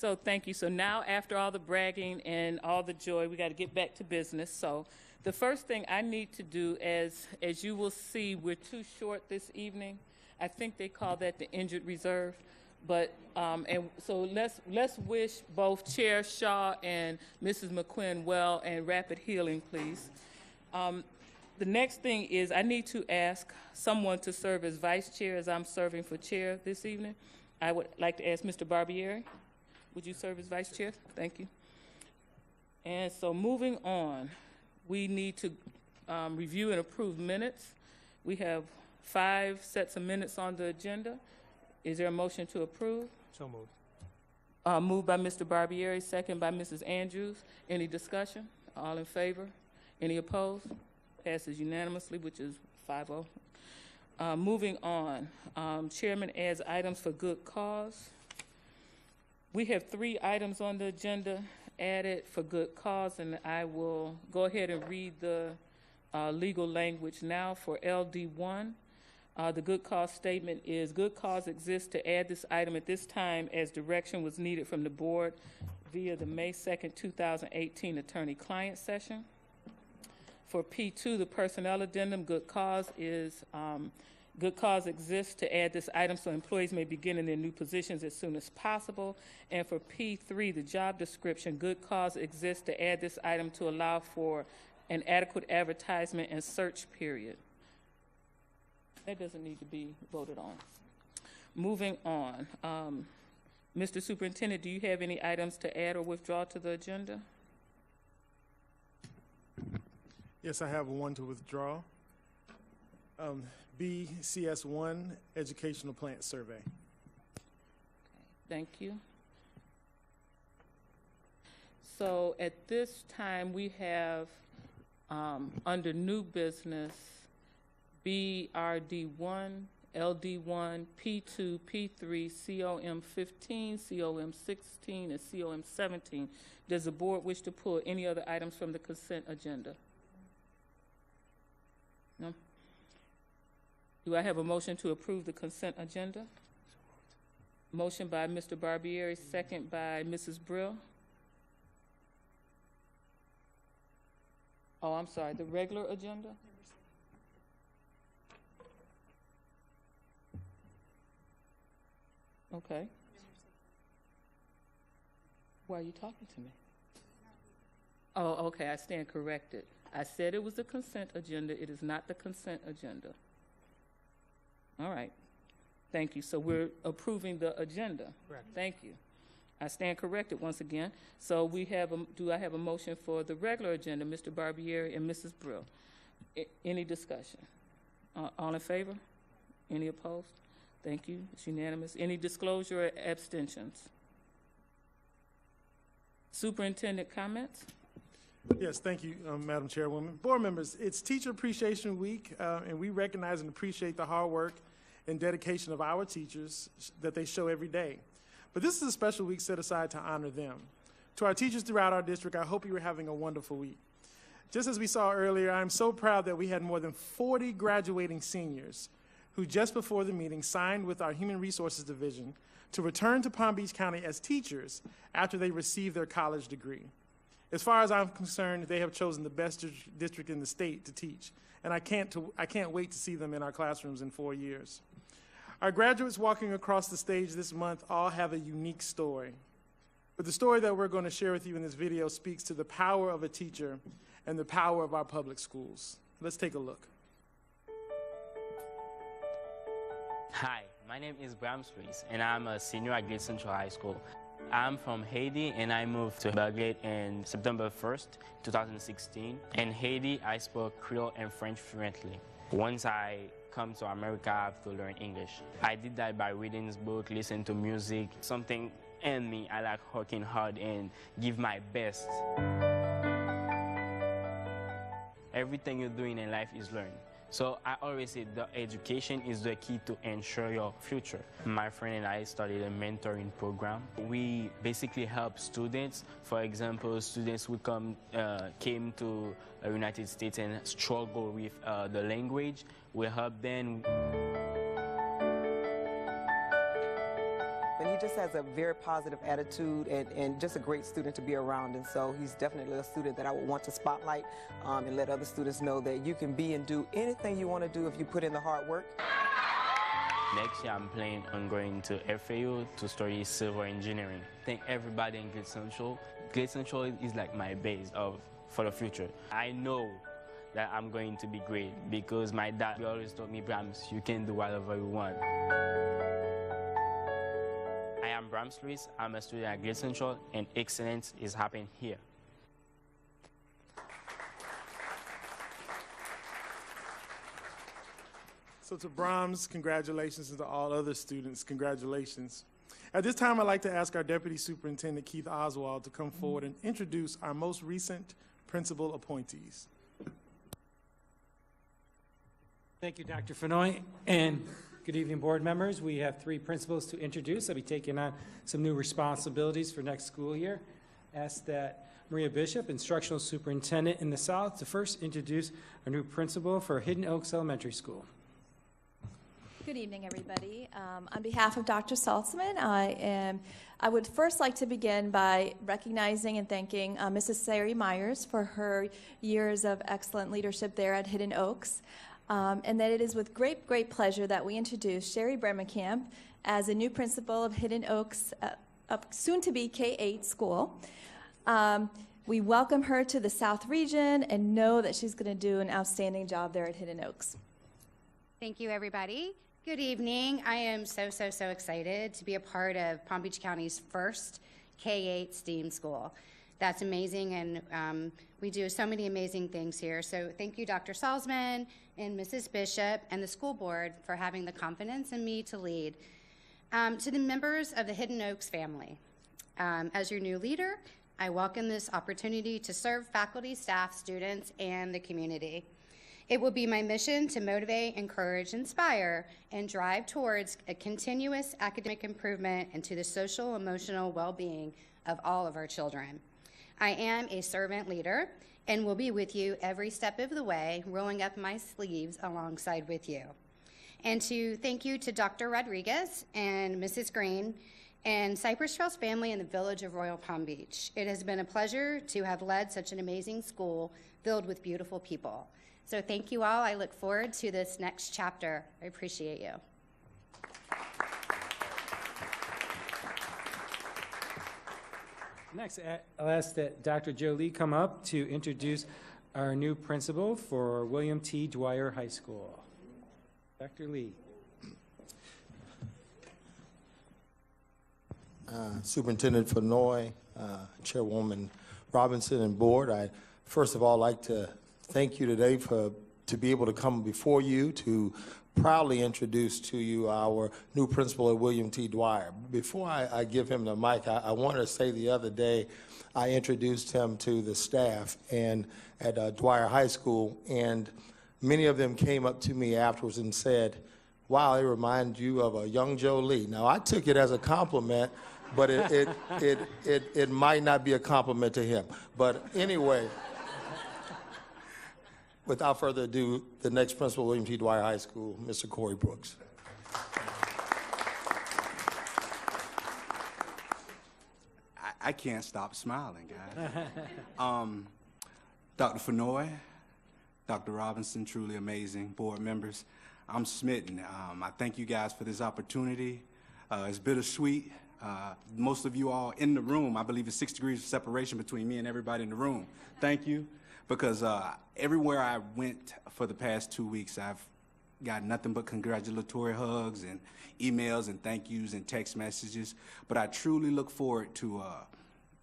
So thank you. So now, after all the bragging and all the joy, we got to get back to business. So the first thing I need to do, as you will see, we're too short this evening. I think they call that the injured reserve. But and so let's wish both Chair Shaw and Mrs. McQuinn well and rapid healing, please. The next thing is I need to ask someone to serve as vice chair, as I'm serving for chair this evening. I would like to ask Mr. Barbieri. Would you serve as vice chair? Thank you. And so moving on, we need to review and approve minutes. We have 5 sets of minutes on the agenda. Is there a motion to approve? So moved. Moved by Mr. Barbieri, second by Mrs. Andrews. Any discussion? All in favor? Any opposed? Passes unanimously, which is 5-0. Moving on, Chairman adds items for good cause. We have 3 items on the agenda added for good cause, and I will go ahead and read the legal language now for LD1. The good cause statement is good cause exists to add this item at this time as direction was needed from the board via the May 2nd, 2018 attorney-client session. For P2, the personnel addendum, good cause is good cause exists to add this item so employees may begin in their new positions as soon as possible. And for P3, the job description, good cause exists to add this item to allow for an adequate advertisement and search period. That doesn't need to be voted on. Moving on, Mr. Superintendent, do you have any items to add or withdraw to the agenda? Yes, I have one to withdraw. BCS1, Educational Plant Survey. Okay, thank you. So at this time, we have under new business, BRD1, LD1, P2, P3, COM15, COM16, and COM17. Does the board wish to pull any other items from the consent agenda? No? Do I have a motion to approve the consent agenda? Motion by Mr. Barbieri, second by Mrs. Brill. Oh, I'm sorry, the regular agenda? Okay. Why are you talking to me? Oh, okay, I stand corrected. I said it was the consent agenda. It is not the consent agenda. All right. Thank you. So we're approving the agenda. Correct. Thank you. I stand corrected once again. So we have do I have a motion for the regular agenda, Mr. Barbieri and Mrs. Brill? Any discussion? All in favor? Any opposed? Thank you. It's unanimous. Any disclosure or abstentions? Superintendent comments? Yes, thank you, Madam Chairwoman. Board members, it's Teacher Appreciation Week, and we recognize and appreciate the hard work and dedication of our teachers that they show every day. But this is a special week set aside to honor them. To our teachers throughout our district, I hope you are having a wonderful week. Just as we saw earlier, I'm so proud that we had more than 40 graduating seniors who just before the meeting signed with our Human Resources Division to return to Palm Beach County as teachers after they received their college degree. As far as I'm concerned, they have chosen the best district in the state to teach, and I can't wait to see them in our classrooms in 4 years. Our graduates walking across the stage this month all have a unique story, but the story that we're going to share with you in this video speaks to the power of a teacher and the power of our public schools. Let's take a look. Hi, my name is Bram Ruiz, and I'm a senior at Glade Central High School. I'm from Haiti, and I moved to Belgrade on September 1st, 2016. In Haiti, I spoke Creole and French fluently. Once I come to America, I have to learn English. I did that by reading this book, listening to music, something in me. I like working hard and give my best. Everything you're doing in life is learning. So I always say the education is the key to ensure your future. My friend and I started a mentoring program. We basically help students. For example, students who came to the United States and struggle with the language. We help them. When you just has a very positive attitude and just a great student to be around. And so he's definitely a student that I would want to spotlight and let other students know that you can be and do anything you want to do if you put in the hard work. Next year, I'm planning on going to FAU to study civil engineering. Thank everybody in Great Central. Great Central is like my base for the future. I know that I'm going to be great because my dad always told me, Brahms, you can do whatever you want. I am Brahms Luis. I'm a student at Great Central, and excellence is happening here. So to Brahms, congratulations, and to all other students, congratulations. At this time, I'd like to ask our Deputy Superintendent, Keith Oswald, to come forward and introduce our most recent principal appointees. Thank you, Dr. Fenoy, and good evening, board members. We have 3 principals to introduce. I'll be taking on some new responsibilities for next school year. Ask that Maria Bishop, instructional superintendent in the South, to first introduce our new principal for Hidden Oaks Elementary School. Good evening, everybody. On behalf of Dr. Saltzman, I would first like to begin by recognizing and thanking Mrs. Sari Myers for her years of excellent leadership there at Hidden Oaks. And that it is with great pleasure that we introduce Sherry Bremenkamp as a new principal of Hidden Oaks, soon-to-be K-8 school. We welcome her to the South region and know that she's going to do an outstanding job there at Hidden Oaks. Thank you, everybody. Good evening. I am so excited to be a part of Palm Beach County's first K-8 STEAM school. That's amazing, and we do so many amazing things here. So thank you, Dr. Salzman and Mrs. Bishop and the school board for having the confidence in me to lead. To the members of the Hidden Oaks family, as your new leader, I welcome this opportunity to serve faculty, staff, students, and the community. It will be my mission to motivate, encourage, inspire, and drive towards a continuous academic improvement and to the social, emotional well-being of all of our children. I am a servant leader and will be with you every step of the way, rolling up my sleeves alongside with you. And to thank you to Dr. Rodriguez and Mrs. Green and Cypress Trails family in the village of Royal Palm Beach. It has been a pleasure to have led such an amazing school filled with beautiful people. So thank you all. I look forward to this next chapter. I appreciate you. Next, I'll ask that Dr. Joe Lee come up to introduce our new principal for William T. Dwyer High School. Dr. Lee. Superintendent Fenoy, Chairwoman Robinson, and board, I first of all like to thank you today to be able to come before you to proudly introduce to you our new principal at William T. Dwyer. Before I give him the mic, I want to say the other day I introduced him to the staff and at Dwyer High School, and many of them came up to me afterwards and said, wow, they remind you of a young Joe Lee. Now, I took it as a compliment, but it might not be a compliment to him. But anyway, without further ado, the next principal of William T. Dwyer High School, Mr. Corey Brooks. I can't stop smiling, guys. Dr. Fenoy, Dr. Robinson, truly amazing. Board members, I'm smitten. I thank you guys for this opportunity. It's bittersweet. Most of you all in the room, I believe it's 6 degrees of separation between me and everybody in the room. Thank you, because everywhere I went for the past 2 weeks, I've got nothing but congratulatory hugs and emails and thank yous and text messages. But I truly look forward to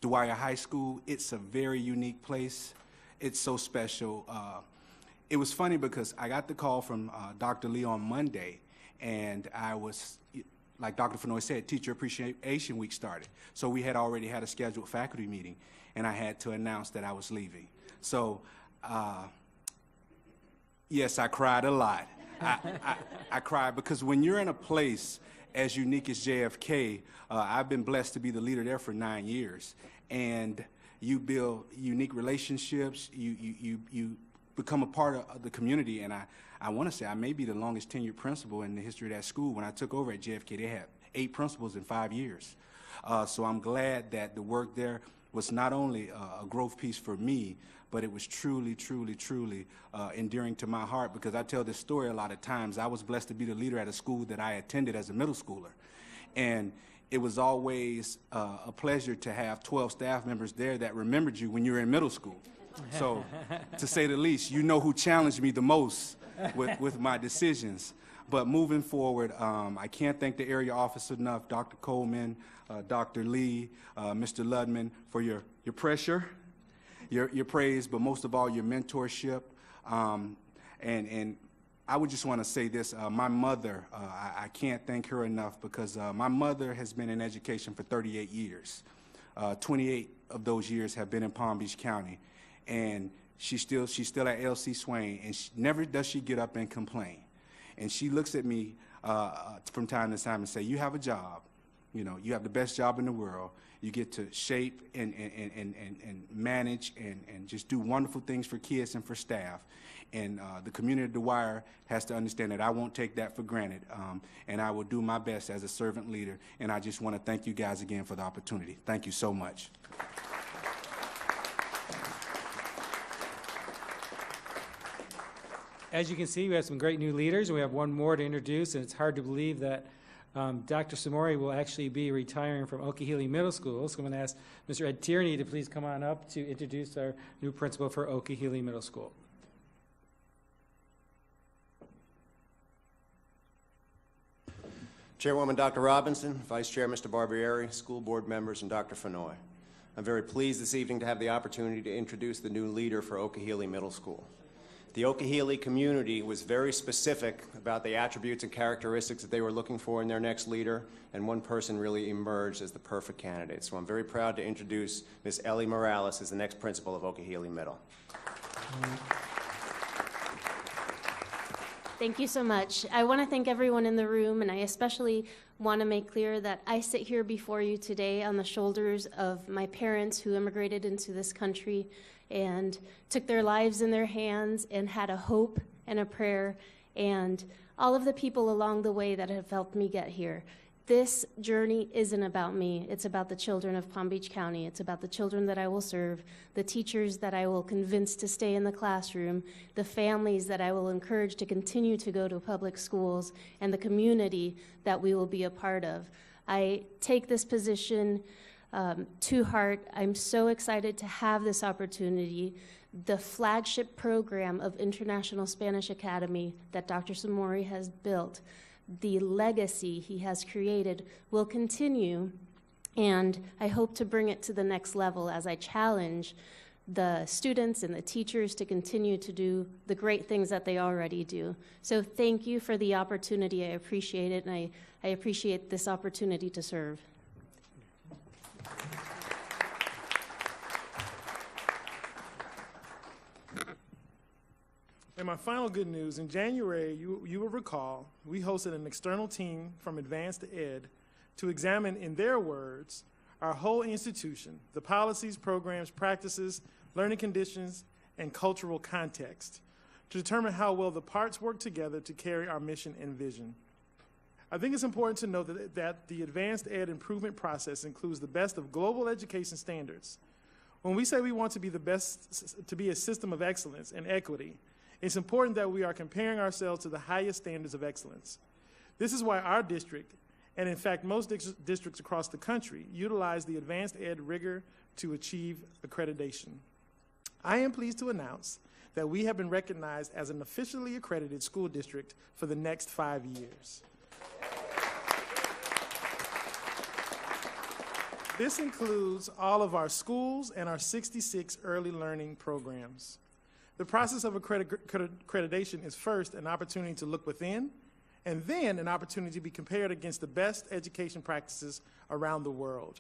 Dwyer High School. It's a very unique place. It's so special. It was funny because I got the call from Dr. Lee on Monday, and I was, like Dr. Fenoy said, Teacher Appreciation Week started. So we had already had a scheduled faculty meeting, and I had to announce that I was leaving. So, yes, I cried a lot. I cried because when you're in a place as unique as JFK, I've been blessed to be the leader there for 9 years, and you build unique relationships, you become a part of the community, and I want to say I may be the longest tenured principal in the history of that school. When I took over at JFK, they had 8 principals in 5 years. So I'm glad that the work there was not only a growth piece for me, but it was truly, truly, truly endearing to my heart, because I tell this story a lot of times. I was blessed to be the leader at a school that I attended as a middle schooler. And it was always a pleasure to have 12 staff members there that remembered you when you were in middle school. So, to say the least, you know who challenged me the most with my decisions. But moving forward, I can't thank the area office enough, Dr. Coleman, Dr. Lee, Mr. Ludman, for your pressure, your praise, but most of all, your mentorship. And I would just want to say this, my mother, I can't thank her enough, because my mother has been in education for 38 years. 28 of those years have been in Palm Beach County. And she's still at LC Swain, and never does she get up and complain. And she looks at me from time to time and say, you have a job, you know, you have the best job in the world. You get to shape and manage and just do wonderful things for kids and for staff. And the community of Dwyer has to understand that I won't take that for granted, and I will do my best as a servant leader. And I just want to thank you guys again for the opportunity. Thank you so much. As you can see, we have some great new leaders, and we have one more to introduce, and it's hard to believe that Dr. Samori will actually be retiring from Okeechobee Middle School. So I'm going to ask Mr. Ed Tierney to please come on up to introduce our new principal for Okeechobee Middle School. Chairwoman Dr. Robinson, Vice Chair Mr. Barbieri, school board members, and Dr. Fenoy. I'm very pleased this evening to have the opportunity to introduce the new leader for Okeechobee Middle School. The Okeechobee community was very specific about the attributes and characteristics that they were looking for in their next leader, and one person really emerged as the perfect candidate. So I'm very proud to introduce Ms. Ellie Morales as the next principal of Okeechobee Middle. Thank you so much. I want to thank everyone in the room, and I especially want to make clear that I sit here before you today on the shoulders of my parents who immigrated into this country and took their lives in their hands and had a hope and a prayer, and all of the people along the way that have helped me get here. This journey isn't about me. It's about the children of Palm Beach County. It's about the children that I will serve, the teachers that I will convince to stay in the classroom, the families that I will encourage to continue to go to public schools, and the community that we will be a part of. I take this position to heart. I'm so excited to have this opportunity. The flagship program of International Spanish Academy that Dr. Samori has built, the legacy he has created will continue, and I hope to bring it to the next level as I challenge the students and the teachers to continue to do the great things that they already do. So thank you for the opportunity. I appreciate it, and I appreciate this opportunity to serve. And my final good news, in January, you will recall, we hosted an external team from Advanced Ed to examine, in their words, our whole institution, the policies, programs, practices, learning conditions, and cultural context, to determine how well the parts work together to carry our mission and vision. I think it's important to note that the Advanced Ed improvement process includes the best of global education standards. When we say we want to be the best, to be a system of excellence and equity, it's important that we are comparing ourselves to the highest standards of excellence. This is why our district, and in fact most districts across the country, utilize the Advanced Ed rigor to achieve accreditation. I am pleased to announce that we have been recognized as an officially accredited school district for the next 5 years. This includes all of our schools and our 66 early learning programs. The process of accreditation is first an opportunity to look within, and then an opportunity to be compared against the best education practices around the world.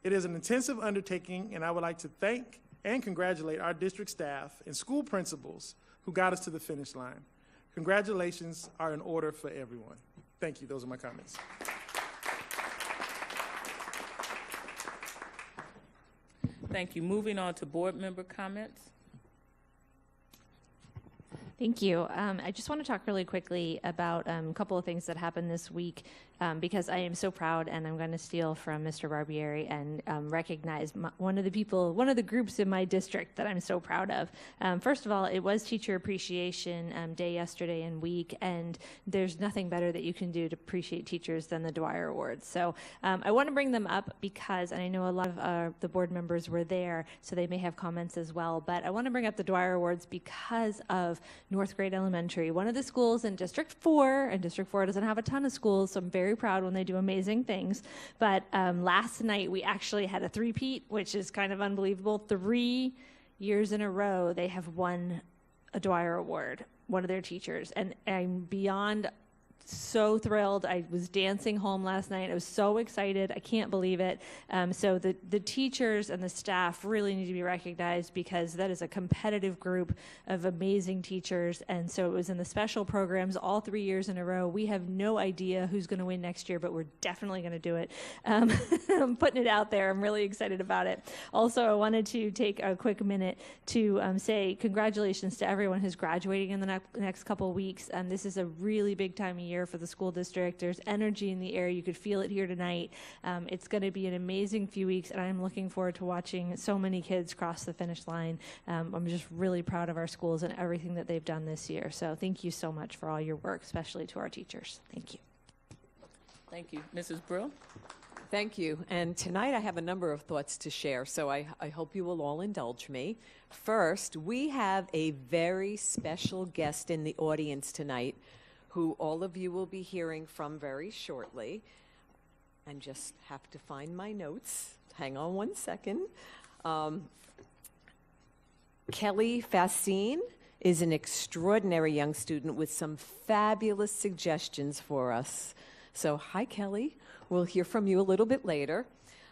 It is an intensive undertaking, and I would like to thank and congratulate our district staff and school principals who got us to the finish line. Congratulations are in order for everyone. Thank you. Those are my comments. Thank you. Moving on to board member comments. Thank you. I just want to talk really quickly about a couple of things that happened this week because I am so proud, and I'm going to steal from Mr. Barbieri and recognize one of the groups in my district that I'm so proud of. First of all, it was Teacher Appreciation Day yesterday and week, and there's nothing better that you can do to appreciate teachers than the Dwyer Awards. So I want to bring them up because, and I know a lot of the board members were there, so they may have comments as well, but I want to bring up the Dwyer Awards because of North Grade Elementary, one of the schools in District 4, and District 4 doesn't have a ton of schools, so I'm very proud when they do amazing things. But last night we actually had a three-peat, which is kind of unbelievable. 3 years in a row they have won a Dwyer Award, one of their teachers, and I'm beyond so thrilled. I was dancing home last night. I was so excited. I can't believe it. So the teachers and the staff really need to be recognized because that is a competitive group of amazing teachers. And so it was in the special programs all 3 years in a row. We have no idea who's going to win next year, but we're definitely going to do it. I'm putting it out there. I'm really excited about it. Also, I wanted to take a quick minute to say congratulations to everyone who's graduating in the next couple of weeks. This is a really big time of year for the school district. There's energy in the air. You could feel it here tonight. It's going to be an amazing few weeks, and I'm looking forward to watching so many kids cross the finish line. I'm just really proud of our schools and everything that they've done this year. So thank you so much for all your work, especially to our teachers. Thank you. Thank you. Mrs. Brill? Thank you. And tonight I have a number of thoughts to share, so I hope you will all indulge me. First, we have a very special guest in the audience tonight who all of you will be hearing from very shortly. And just have to find my notes. Hang on one second. Kelly Fascine is an extraordinary young student with some fabulous suggestions for us. So, hi, Kelly. We'll hear from you a little bit later.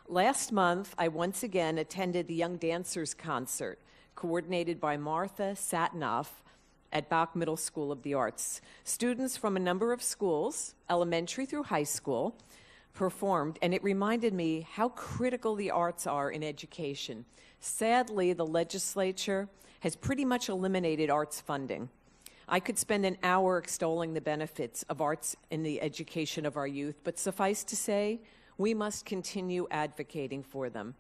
Last month, I once again attended the Young Dancers Concert, coordinated by Martha Satinoff at Bach Middle School of the Arts. Students from a number of schools, elementary through high school, performed, and it reminded me how critical the arts are in education. Sadly, the legislature has pretty much eliminated arts funding. I could spend an hour extolling the benefits of arts in the education of our youth, but suffice to say, we must continue advocating for them.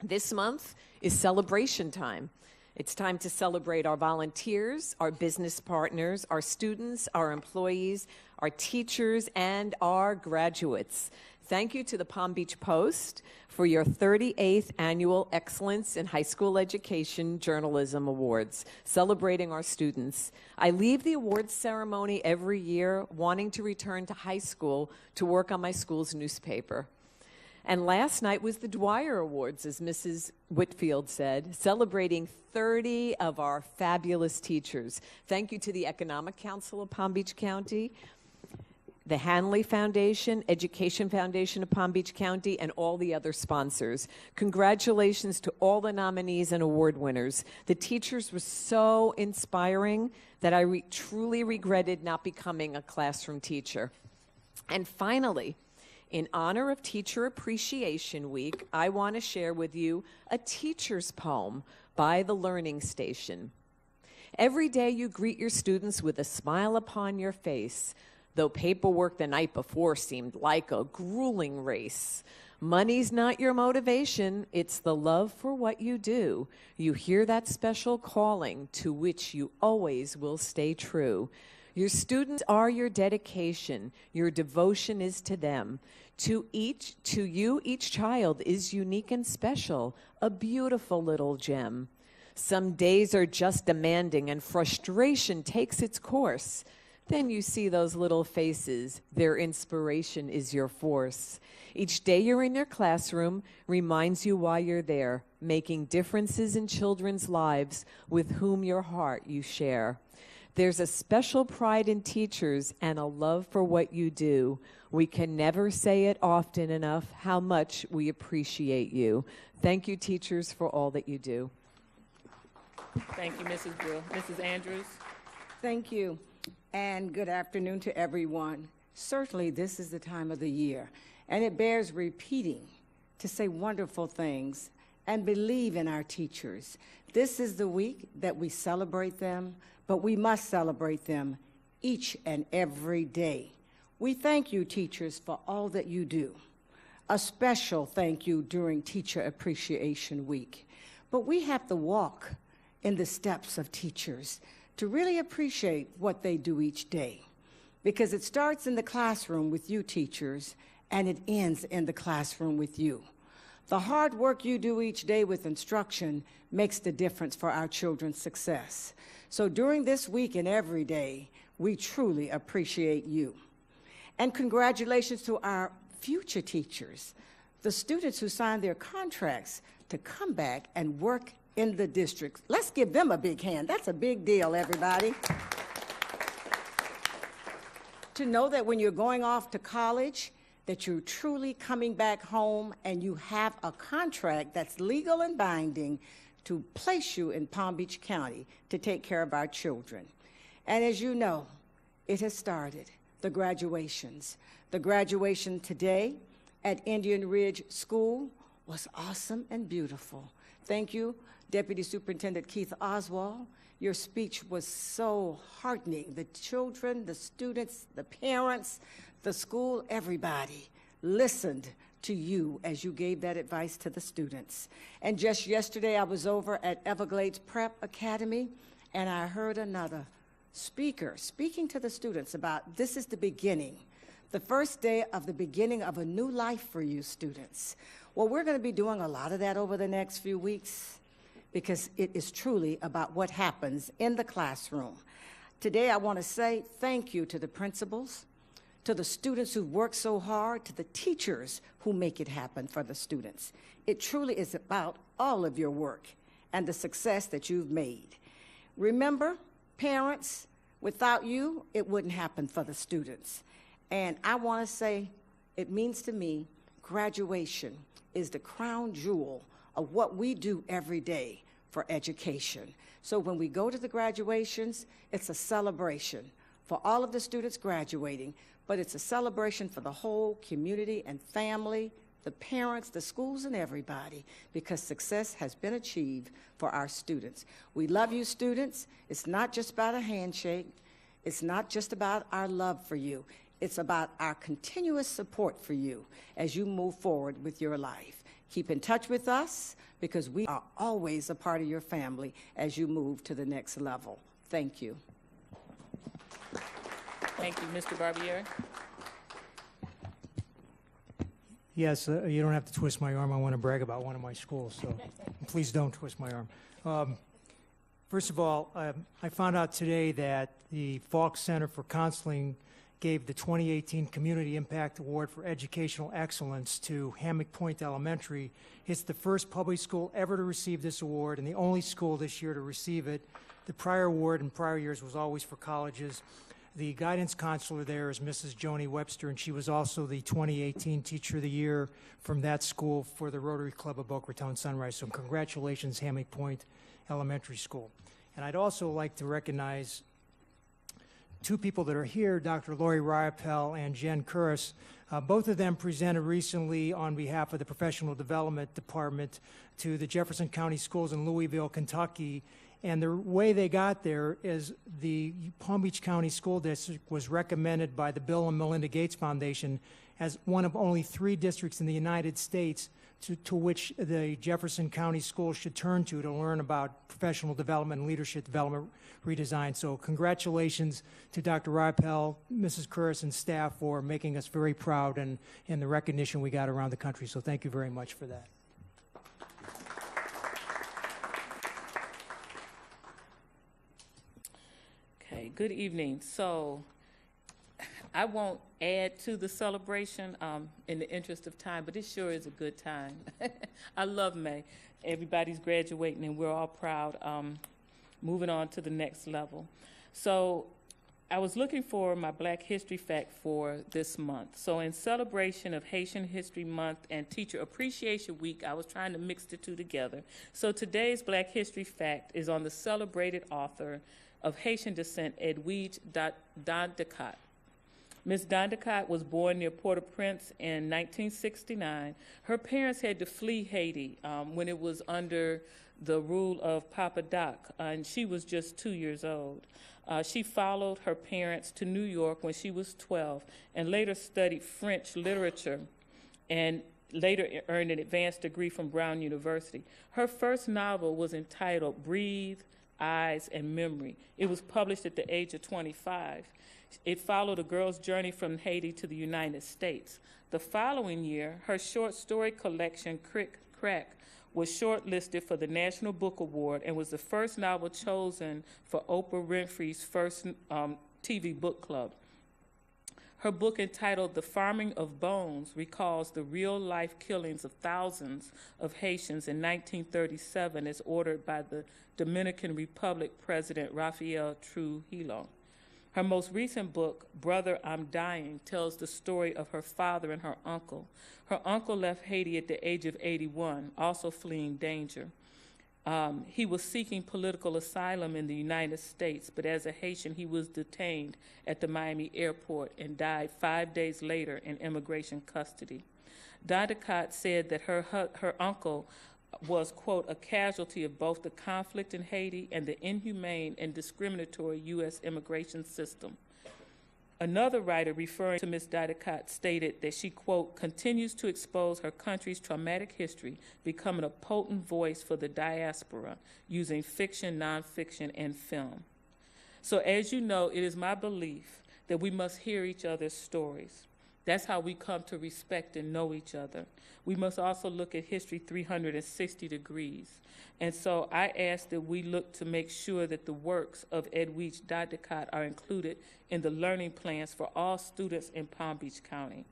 This month is celebration time. It's time to celebrate our volunteers, our business partners, our students, our employees, our teachers, and our graduates. Thank you to the Palm Beach Post for your 38th Annual Excellence in High School Education Journalism Awards, celebrating our students. I leave the awards ceremony every year wanting to return to high school to work on my school's newspaper. And last night was the Dwyer Awards, as Mrs. Whitfield said, celebrating 30 of our fabulous teachers. Thank you to the Economic Council of Palm Beach County, the Hanley Foundation, Education Foundation of Palm Beach County, and all the other sponsors. Congratulations to all the nominees and award winners. The teachers were so inspiring that I truly regretted not becoming a classroom teacher. And finally, in honor of Teacher Appreciation Week, I want to share with you a teacher's poem by the Learning Station. Every day you greet your students with a smile upon your face, though paperwork the night before seemed like a grueling race. Money's not your motivation, it's the love for what you do. You hear that special calling to which you always will stay true. Your students are your dedication. Your devotion is to them. To you, each child is unique and special, a beautiful little gem. Some days are just demanding and frustration takes its course. Then you see those little faces. Their inspiration is your force. Each day you're in your classroom reminds you why you're there, making differences in children's lives with whom your heart you share. There's a special pride in teachers and a love for what you do. We can never say it often enough how much we appreciate you. Thank you, teachers, for all that you do. Thank you, Mrs. Brill. Mrs. Andrews? Thank you, and good afternoon to everyone. Certainly, this is the time of the year, and it bears repeating to say wonderful things and believe in our teachers. This is the week that we celebrate them, but we must celebrate them each and every day. We thank you, teachers, for all that you do. A special thank you during Teacher Appreciation Week. But we have to walk in the steps of teachers to really appreciate what they do each day, because it starts in the classroom with you, teachers, and it ends in the classroom with you. The hard work you do each day with instruction makes the difference for our children's success. So during this week and every day, we truly appreciate you. And congratulations to our future teachers, the students who signed their contracts to come back and work in the district. Let's give them a big hand. That's a big deal, everybody. To know that when you're going off to college, that you're truly coming back home and you have a contract that's legal and binding to place you in Palm Beach County to take care of our children. And as you know, it has started, the graduations. The graduation today at Indian Ridge School was awesome and beautiful. Thank you, Deputy Superintendent Keith Oswald. Your speech was so heartening. The children, the students, the parents, the school, everybody listened to you as you gave that advice to the students. And just yesterday, I was over at Everglades Prep Academy, and I heard another speaker speaking to the students about this is the beginning, the first day of the beginning of a new life for you students. Well, we're going to be doing a lot of that over the next few weeks because it is truly about what happens in the classroom. Today, I want to say thank you to the principals, to the students who work so hard, to the teachers who make it happen for the students. It truly is about all of your work and the success that you've made. Remember, parents, without you, it wouldn't happen for the students. And I want to say, it means to me, graduation is the crown jewel of what we do every day for education. So when we go to the graduations, it's a celebration for all of the students graduating, but it's a celebration for the whole community and family, the parents, the schools, and everybody, because success has been achieved for our students. We love you, students. It's not just about a handshake. It's not just about our love for you. It's about our continuous support for you as you move forward with your life. Keep in touch with us because we are always a part of your family as you move to the next level. Thank you. Thank you, Mr. Barbieri. Yes, you don't have to twist my arm. I want to brag about one of my schools, so please don't twist my arm. First of all, I found out today that the Falk Center for Counseling gave the 2018 Community Impact Award for Educational Excellence to Hammock Point Elementary. It's the first public school ever to receive this award and the only school this year to receive it. The prior award in prior years was always for colleges. The guidance counselor there is Mrs. Joni Webster, and she was also the 2018 Teacher of the Year from that school for the Rotary Club of Boca Raton Sunrise. So congratulations, Hammock Point Elementary School. And I'd also like to recognize two people that are here, Dr. Lori Riopel and Jen Kurris. Both of them presented recently on behalf of the Professional Development Department to the Jefferson County Schools in Louisville, Kentucky. And the way they got there is the Palm Beach County School District was recommended by the Bill and Melinda Gates Foundation as one of only 3 districts in the United States to which the Jefferson County schools should turn to learn about professional development and leadership development redesign. So congratulations to Dr. Riopel, Mrs. Kurris, and staff for making us very proud and the recognition we got around the country. So thank you very much for that. Okay, good evening. So I won't add to the celebration in the interest of time, but it sure is a good time. I love May. Everybody's graduating and we're all proud. Moving on to the next level. So I was looking for my Black History fact for this month. So in celebration of Haitian History Month and Teacher Appreciation Week, I was trying to mix the two together. So today's Black History fact is on the celebrated author of Haitian descent, Edwidge Dandecat. Ms. Dondicott was born near Port-au-Prince in 1969. Her parents had to flee Haiti when it was under the rule of Papa Doc, and she was just 2 years old. She followed her parents to New York when she was 12 and later studied French literature and later earned an advanced degree from Brown University. Her first novel was entitled Breathe, Eyes, and Memory. It was published at the age of 25. It followed a girl's journey from Haiti to the United States. The following year, her short story collection, Crick Crack, was shortlisted for the National Book Award and was the first novel chosen for Oprah Winfrey's first TV book club. Her book, entitled The Farming of Bones, recalls the real-life killings of thousands of Haitians in 1937 as ordered by the Dominican Republic President Rafael Trujillo. Her most recent book, Brother, I'm Dying, tells the story of her father and her uncle. Her uncle left Haiti at the age of 81, also fleeing danger. He was seeking political asylum in the United States, but as a Haitian, he was detained at the Miami airport and died 5 days later in immigration custody. Dondicott said that her uncle was, quote, a casualty of both the conflict in Haiti and the inhumane and discriminatory U.S. immigration system. Another writer referring to Ms. Dondicott stated that she, quote, continues to expose her country's traumatic history, becoming a potent voice for the diaspora, using fiction, nonfiction, and film. So as you know, it is my belief that we must hear each other's stories. That's how we come to respect and know each other. We must also look at history 360 degrees. And so I ask that we look to make sure that the works of Edwidge Dondicott are included in the learning plans for all students in Palm Beach County.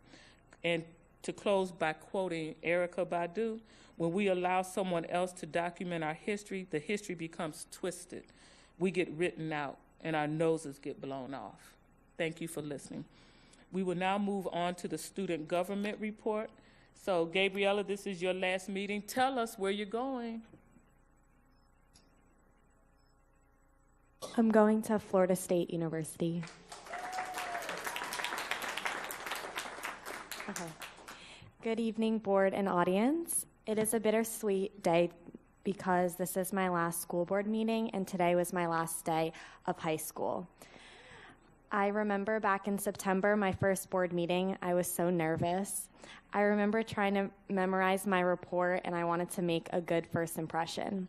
And to close by quoting Erykah Badu, when we allow someone else to document our history, the history becomes twisted. We get written out and our noses get blown off. Thank you for listening. We will now move on to the student government report. So, Gabriella, this is your last meeting. Tell us where you're going. I'm going to Florida State University. Okay. Good evening, board and audience. It is a bittersweet day because this is my last school board meeting, and today was my last day of high school. I remember back in September, my first board meeting, I was so nervous. I remember trying to memorize my report, and I wanted to make a good first impression.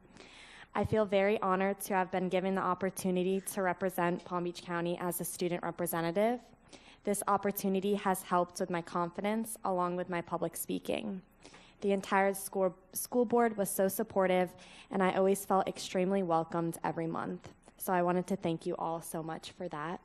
I feel very honored to have been given the opportunity to represent Palm Beach County as a student representative. This opportunity has helped with my confidence along with my public speaking. The entire school board was so supportive, and I always felt extremely welcomed every month. So I wanted to thank you all so much for that.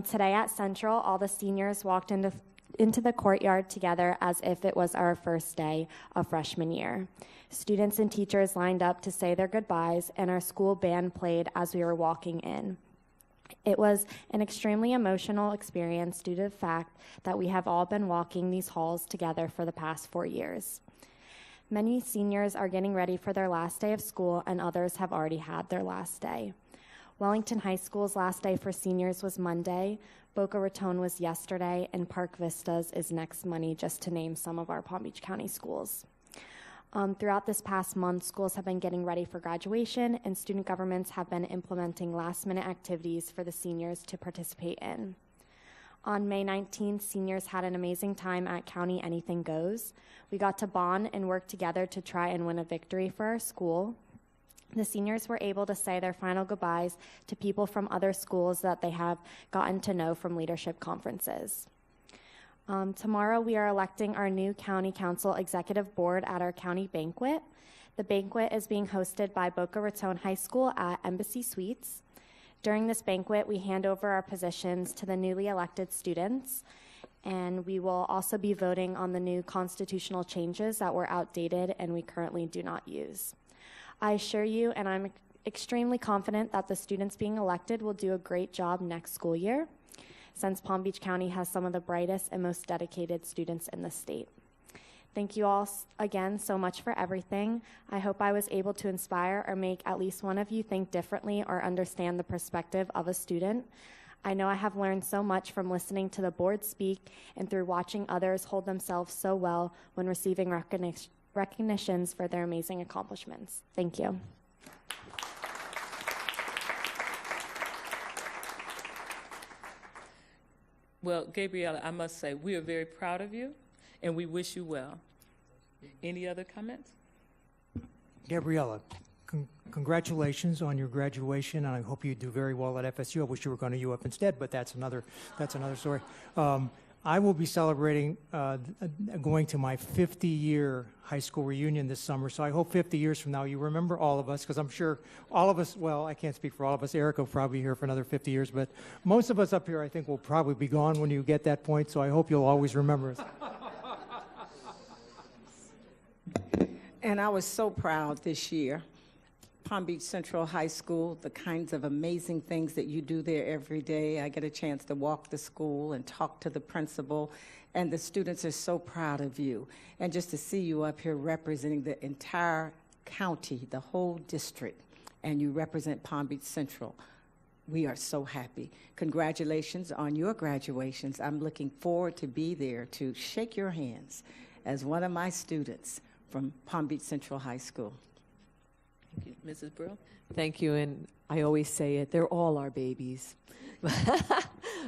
Today at Central, all the seniors walked into the courtyard together as if it was our first day of freshman year. Students and teachers lined up to say their goodbyes, and our school band played as we were walking in. It was an extremely emotional experience due to the fact that we have all been walking these halls together for the past 4 years. Many seniors are getting ready for their last day of school, and others have already had their last day. Wellington High School's last day for seniors was Monday, Boca Raton was yesterday, and Park Vistas is next Monday, just to name some of our Palm Beach County schools. Throughout this past month, schools have been getting ready for graduation, and student governments have been implementing last-minute activities for the seniors to participate in. On May 19th, seniors had an amazing time at County Anything Goes. We got to bond and work together to try and win a victory for our school. The seniors were able to say their final goodbyes to people from other schools that they have gotten to know from leadership conferences. Tomorrow, we are electing our new County Council Executive Board at our county banquet. The banquet is being hosted by Boca Raton High School at Embassy Suites. During this banquet, we hand over our positions to the newly elected students, and we will also be voting on the new constitutional changes that were outdated and we currently do not use. I assure you, and I'm extremely confident that the students being elected will do a great job next school year, since Palm Beach County has some of the brightest and most dedicated students in the state. Thank you all again so much for everything. I hope I was able to inspire or make at least one of you think differently or understand the perspective of a student. I know I have learned so much from listening to the board speak and through watching others hold themselves so well when receiving recognitions for their amazing accomplishments. Thank you. Well, Gabriella, I must say, we are very proud of you, and we wish you well. Any other comments? Gabriella, congratulations on your graduation, and I hope you do very well at FSU. I wish you were going to U up instead, but that's another story. I will be celebrating going to my 50-year high school reunion this summer, so I hope 50 years from now you remember all of us, because I'm sure all of us, well, I can't speak for all of us. Eric will probably be here for another 50 years, but most of us up here I think will probably be gone when you get that point, so I hope you'll always remember us. And I was so proud this year. Palm Beach Central High School, the kinds of amazing things that you do there every day. I get a chance to walk the school and talk to the principal, and the students are so proud of you. And just to see you up here representing the entire county, the whole district, and you represent Palm Beach Central, we are so happy. Congratulations on your graduations. I'm looking forward to be there to shake your hands as one of my students from Palm Beach Central High School. Thank you. Mrs. Brill? Thank you, and I always say it, they're all our babies.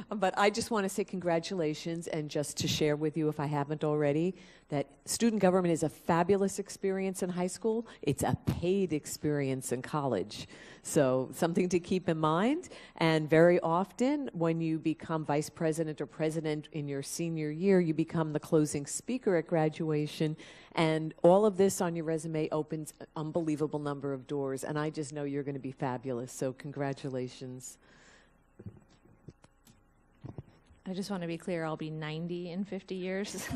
But I just want to say congratulations, and just to share with you, if I haven't already, that student government is a fabulous experience in high school. It's a paid experience in college. So something to keep in mind. And very often, when you become vice president or president in your senior year, you become the closing speaker at graduation. And all of this on your resume opens an unbelievable number of doors. And I just know you're going to be fabulous. So congratulations. I just want to be clear, I'll be 90 in 50 years.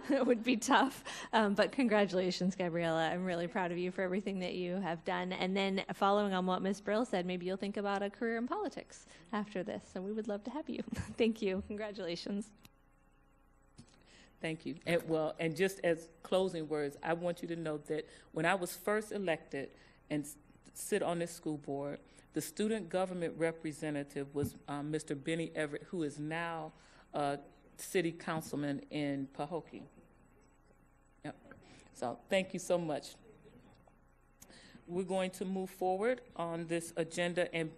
It would be tough. But congratulations, Gabriella. I'm really proud of you for everything that you have done. And then following on what Ms. Brill said, maybe you'll think about a career in politics after this. So we would love to have you. Thank you. Congratulations. Thank you. And just as closing words, I want you to know that when I was first elected and sit on this school board, the student government representative was Mr. Benny Everett, who is now a city councilman in Pahokee. Yep. So thank you so much. We're going to move forward on this agenda, and